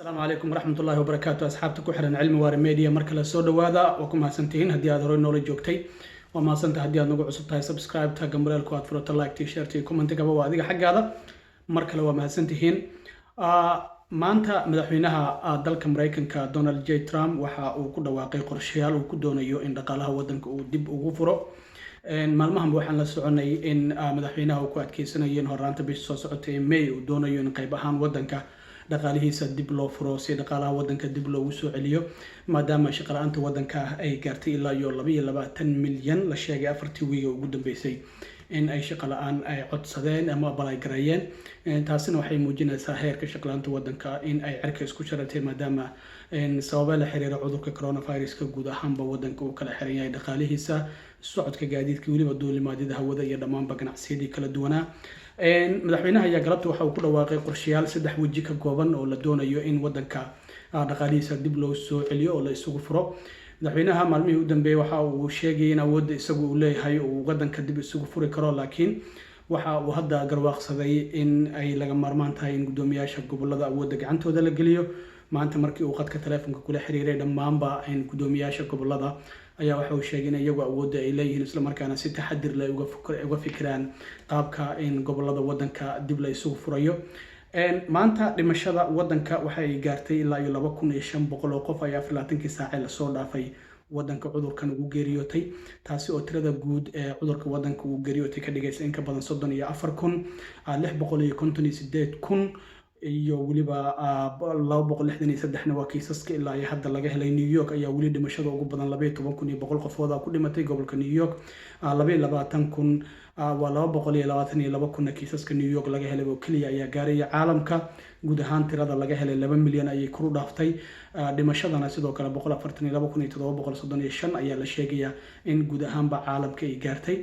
السلام عليكم ورحمة الله وبركاته أصحابتك وحرن علم وار ميديا مركز سود وهذا وكم هسنتين هدي هذا روي نولج جوكتي وما سنت هدي هذا نقول عصبتها سبسكرايب تا جنب الكواد فرط لايك تيشيرتي كومنت كبوا هذه حق هذا مركز وما هسنتين ما أنت مدحينها دلك أمريكان كدونالد جي ترامب وحا وكل واقع قرشيال وكدون يو إن دقالها ودنك ودب وغفره maalmahan waxaan la soconay in madaxweynaha uu ku adkeysanayeen horaanta bishii soo socotay May uu doonayo in qayb ahaan wadanka dhaqaalihiisa dib loo furo si dhaqaalaha wadanka dib loogu soo celiyo maadaama shaqo la'aanta wadanka ay gaartay ilaa 22 milyan la sheegay afartii wiiga ugu dambeysay in ay shaqo la'aan ay codsadeen ama balay gareeyeen taasina waxay muujinaysaa heerka shaqo la'aanta wadanka in ay cirka isku sharatay maadaama sabab la xiriira cudurka coronavirus-ka guud ahaanba wadanka uu kala xiran yahay dhaqaalihiisa socodka gaadiidka waliba duulimaadida hawada iyo dhammaanba ganacsiyadii kala duwanaa madaxweynaha ayaa galabta waxa uu ku dhawaaqay qorshayaal saddex waji ka kooban oo la doonayo in wadanka dhaqaalihiisa dib loo soo celiyo oo la isugu furo madaxweynaha maalmihii u dambeeyay waxa uu sheegay in awoodda isagu uu leeyahay uu wadanka dib isugu furi karo laakiin waxa uu hadda garwaaqsaday in ay laga maarmaan tahay in guddoomiyaasha gobolada awoodda gacantooda la geliyo maanta markii uu qadka taleefanka kula xiriiray dhammaanba guddoomiyaasha gobolada ayaa waxa uu sheegay in iyagu awoodda ay leeyihiin isla markaana si taxadir leh uga fikiraan qaabka in gobolada wadanka dib la isugu furayo maanta dhimashada wadanka waxa ay gaartay ilaa 2500 oo qof ayaa 24 saac la soo dhaafay wadanka cudurkan ugu geeriyootay taasi oo tirada guud ee cudurka wadanka ugu geeriyootay ka dhigaysa in ka badan 34658 iyo waliba 263 waa kiisaska ilaa ay hadda laga helay New York ayaa wali dhimashada ugu badan 12100 qofood ku dhimatay gobolka New York 22000 waa 222 kiisaska New York laga helay oo kaliya ayaa gaaraya caalamka guud ahaan tirada laga helay 2 milyan ayay kor u dhaaftay dhimashadana sidoo kale 142735 ayaa la sheegaya in guud ahaanba caalamka ay gaartay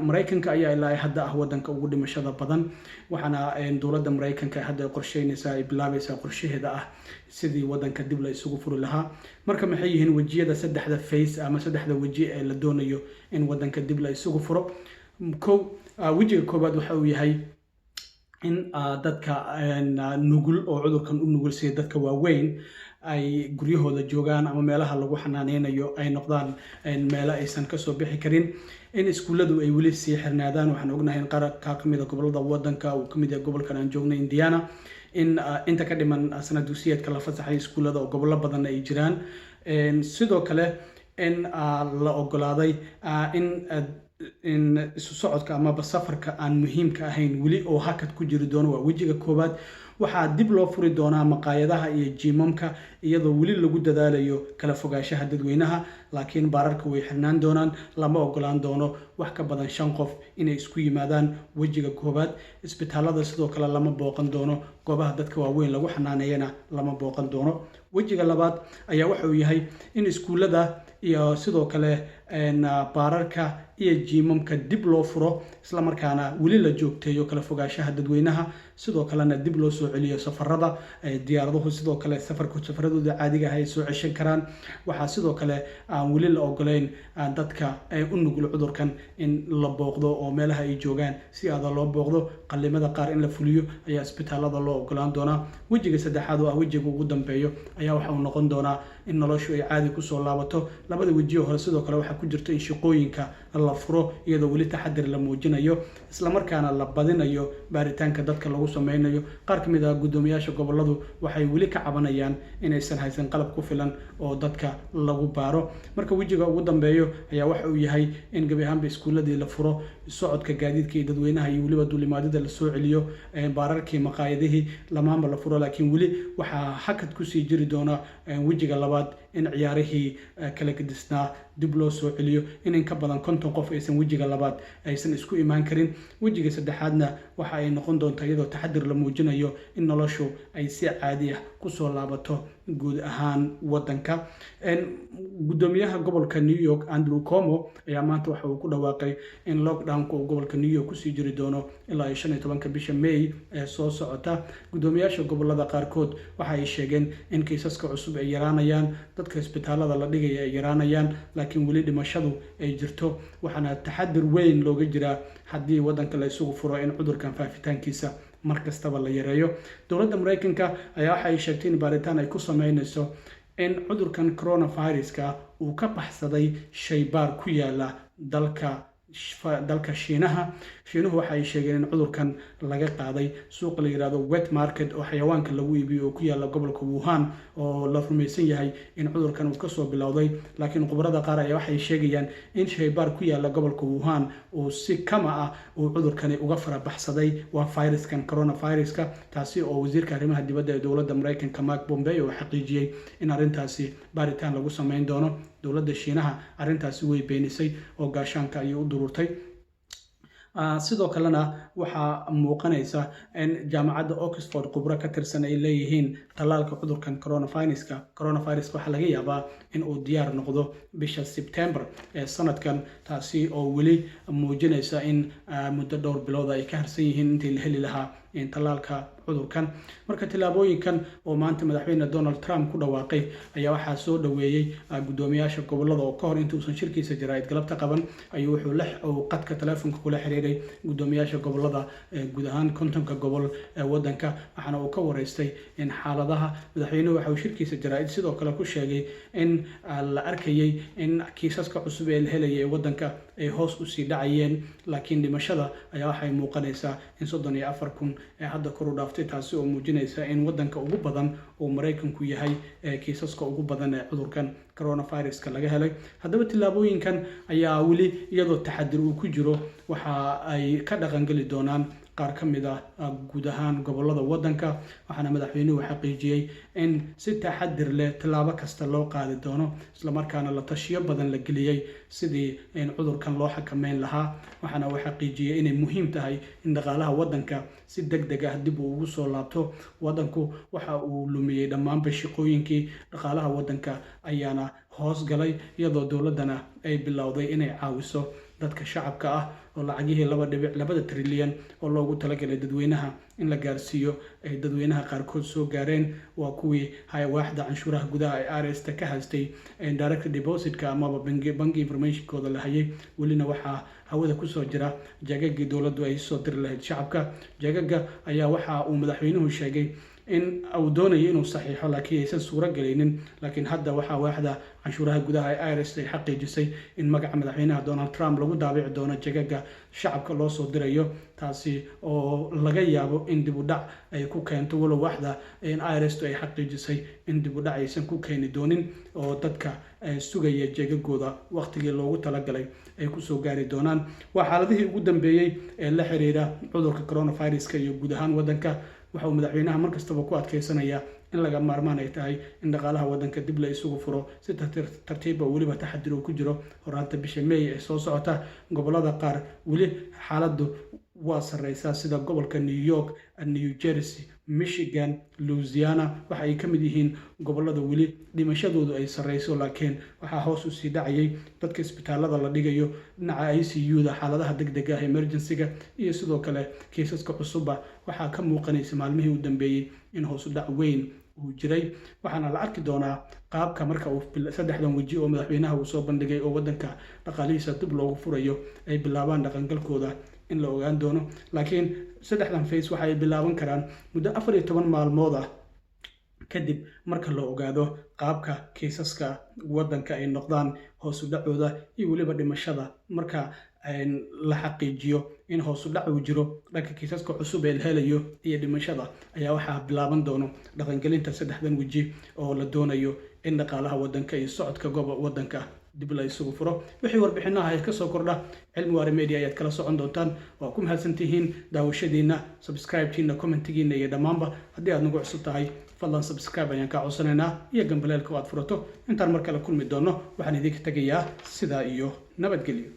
Mareykanka ayaa ilaa hadda ah wadanka ugu dhimashada badan waxaana dowladda Mareykanka hadda qorsheynaysaa ay bilaabaysaa qorshaheeda ah sidii wadanka dib la isugu furi lahaa marka maxay yihiin wajiyada saddexda face ama saddexda waji ee la doonayo in wadanka dib la isugu furo wajiga koobaad waxa uu yahay in dadka nugul oo cudurkan u nugul sida dadka waaweyn ay guryahooda joogaan ama meelaha lagu xanaaneynayo ay noqdaan meelo aysan ka soo bixi karin in iskuuladu ay wali sii xirnaadaan waxaan ognahay in qaar ka mid ah gobolada wadanka uu ka mid yahay gobolkan aan joognay Indiana in inta ka dhiman sanad dugsiyeedka la fasaxay iskuulada oo gobollo badan ay jiraan sidoo kale in la ogolaaday in isu socodka ama safarka aan muhiimka ahayn wali oo hakad ku jiri doono waa wajiga koobaad waxaa dib loo furi doonaa maqaayadaha iyo jiimamka iyadoo wali lagu dadaalayo kala fogaanshaha dadweynaha laakiin baararka way xirnaan doonaan lama ogolaan doono wax ka badan 5 qof inay isku yimaadaan wajiga koobaad isbitaalada sidoo kale lama booqan doono goobaha dadka waaweyn lagu xanaaneeyana lama booqan doono wajiga labaad ayaa waxa uu yahay in iskuulada iyo sidoo kale baararka iyo jiimamka dib loo furo isla markaana wali la joogteeyo kala fogaanshaha dadweynaha sidoo kalena dib loo soo celiyo safarada diyaaraduhu sidoo kale safaradooda caadiga ah ay soo ceshan karaan waxa sidoo kale aan wali la ogoleyn dadka u nugul cudurkan in la booqdo oo meelaha ay joogaan si aad loo booqdo qalimada qaar in la fuliyo ayaa isbitaalada loo ogolaan doonaa wajiga saddexaad oo ah wajiga ugu dambeeyo ayaa waxa uu noqon doonaa in noloshu ay caadi ku soo laabato labada wajiga hore sidoo kale waxa ku jirta in shaqooyinka la furo iyadoo wali taxadir la muujinayo isla markaana la badinayo baaritaanka dadka lagu sameynayo qaar ka mid ah guddoomiyaasha goboladu waxay wali ka cabanayaan inaysan haysan qalab ku filan oo dadka lagu baaro marka wajiga ugu dambeeyo ayaa waxa uu yahay in gabi ahaanba iskuuladii la furo socodka gaadiidka iyo dadweynaha iyo waliba duulimaadida la soo celiyo baararkii maqaayadihii lamaanba la furo laakiin wali waxaa hakad ku sii jiri doona wajiga labaad in ciyaarihii kala gadisnaa dib loo soo celiyo in ka badan 50 qof aysan wajiga labaad aysan isku imaan karin wajiga saddexaadna waxa ay noqon doontaa iyadoo taxadir la muujinayo in noloshu ay si caadi ah ku soo laabato guud ahaan wadanka guddoomiyaha gobolka New York Andrew Cuomo ayaa maanta waxa uu ku dhawaaqay in lockdown-ku gobolka New York ku sii jiri doono ilaa 15 bisha May ee soo socota guddoomiyaasha gobolada qaarkood waxa ay sheegeen in kiisaska cusub ay yaraanayaan dadka isbitaalada la dhigay ay yaraanayaan laakiin wali dhimashadu ay jirto waxaana taxadir weyn looga jiraa haddii wadanka la isugu furo in cudurkan faafitaankiisa mar kastaba la yareeyo. Dowladda Mareykanka ayaa waxa ay sheegtay in baaritaan ay ku sameynayso in cudurkan coronaviruska uu ka baxsaday shaybaar ku yaala dalka Shiinaha. Shiinuhu waxa ay sheegeen in cudurkan laga qaaday suuqa la yiraahdo wet market oo xayawaanka lagu iibiyo oo ku yaala gobolka Wuhan, oo la rumaysan yahay in cudurkan uu kasoo bilowday. Laakiin khubarada qaar ayaa waxay sheegayaan in shaybaar ku yaala gobolka Wuhan uu si kama ah uu cudurkani uga fara baxsaday waa viruskan coronaviruska, taasi oo wasiirka arrimaha dibadda ee dowladda Mareykanka Mike Pompeo uu xaqiijiyay in arrintaasi baaritaan lagu sameyn doono. Dowladda Shiinaha arrintaasi way beenisay oo gaashaanka ayay u dururtay. sidoo kalena waxaa muuqanaysa in jaamacadda Oxford khubro ka tirsan ay leeyihiin tallaalka cudurkan coronavirus waxaa laga yaabaa in uu diyaar noqdo bisha September ee sanadkan, taasi oo weli muujinaysa in muddo dhowr bilood ay ka harsan yihiin intii la heli lahaa tallaalka cudurkan. Marka tillaabooyinkan oo maanta madaxweyne Donald Trump ku dhawaaqay ayaa waxaa soo dhaweeyay gudoomiyaasha gobolada oo ka hor intii uusan shirkiisa jaraa'id galabta qaban ayuu wuxuu qadka telefoonka kula xiriiray gudoomiyaasha gobolada guud ahaan kontonka gobol ee wadanka, waxaana uu ka wareystay in xaaladaha. Madaxweynuhu waxa uu shirkiisa jaraa'id sidoo kale ku sheegay in la arkayay in kiisaska cusub ee la helayay ee wadanka ay hoos u sii dhacayeen, laakiin dhimashada ayaa waxay muuqanaysaa in 34,000 ee hadda kor u dhaaftay, taasi oo muujinaysa in wadanka ugu badan uu Mareykanku yahay kiisaska ugu badan ee cudurkan coronaviruska laga helay. Haddaba tillaabooyinkan ayaa weli iyadoo taxadir uu ku jiro waxa ay ka dhaqangeli doonaan qaar ka mid ah guud ahaan gobolada wadanka, waxaana madaxweynuhu xaqiijiyay in si taxadir leh tillaabo kasta loo qaadi doono, isla markaana la tashiyo badan la geliyay sidii cudurkan loo xakameyn lahaa. waxaana uu xaqiijiyay inay muhiim tahay in dhaqaalaha wadanka si degdeg ah dib ugu soo laabto. wadanku waxa uu lumiyay dhammaanba shaqooyinkii dhaqaalaha wadanka ayaana hoos galay, iyadoo dowladana ay bilowday inay caawiso dadka shacabka ah oo lacagihii 2.2 trilyan oo loogu talagalay dadweynaha in la gaarsiiyo ay dadweynaha qaarkood soo gaareen. waa kuwii waaxda canshuuraha gudaha ee IRS ka haystay direct deposit-ka amaba bangi information-kooda la hayay. welina waxaa hawada kusoo jira jagagii dowladdu ay soo diri lahayd shacabka. jagaga ayaa waxa uu madaxweynuhu sheegay in uu doonayo inuu saxiixo laakiin aysan suuro galaynin, laakiin hadda waxaa waaxda canshuuraha gudaha ee IRS ay xaqiijisay in magaca madaxweynaha Donald Trump lagu daabici doono jagaga shacabka loo soo dirayo, taasi oo laga yaabo in dib u dhac ay ku keento, walow waaxda IRS ay xaqiijisay in dib u dhac aysan ku keeni doonin oo dadka sugaya jagagooda waqtigii loogu talagalay ay kusoo gaari doonaan. waa xaaladihii ugu dambeeyay ee la xiriira cudurka coronaviruska iyo guud ahaan wadanka. waxa uu madaxweynaha mar kastaba ku adkeysanaya in laga maarmaan ay tahay in dhaqaalaha wadanka dib la isugu furo si tartiib ah, weliba taxadir uu ku jiro. horaanta bisha May ee soo socota gobolada qaar weli xaaladdu waa sareysaa sida gobolka New York, New Jersey, Michigan, Louisiana waxa ay ka mid yihiin gobolada weli dhimashadoodu ay sareyso, laakiin waxaa hoos u sii dhacayay dadka isbitaalada la dhigayo, dhinaca ICU-da xaaladaha degdega ah emergency-ga, iyo sidoo kale kiisaska cusubba waxaa ka muuqanaysa maalmihii u dambeeyay in hoos u dhac weyn uu jiray. waxaana la arki doonaa qaabka marka uu 3 waji oo madaxweynaha uu soo bandhigay oo wadanka dhaqaalihiisa dib loogu furayo ay bilaabaan dhaqangalkooda in la ogaan doono. laakiin 3 phase waxa ay bilaaban karaan muddo 14 maalmood ah kadib marka la ogaado qaabka kiisaska wadanka ay noqdaan, hoos u dhacooda iyo weliba dhimashada. marka la xaqiijiyo in hoos u dhac uu jiro dhanka kiisaska cusub ee la helayo iyo dhimashada, ayaa waxaa bilaaban doono dhaqangelinta 3 waji oo la doonayo in dhaqaalaha wadanka iyo socodka wadanka dib la isugu furo. wixii warbixinaha ay ka soo kordha Cilmi Waare Media ayaad kala socon doontaan. waa ku mahadsantihiin daawashadiina, subscribe-tiina, commentigiina iyo dhammaanba. haddii aad nagu cusub tahay fadlan subscribe ayaan kaa codsanaynaa iyo gambaleelka oo aad furato. intaan mar kale kulmi doono waxaan idinka tegayaa sidaa iyo nabadgelyo.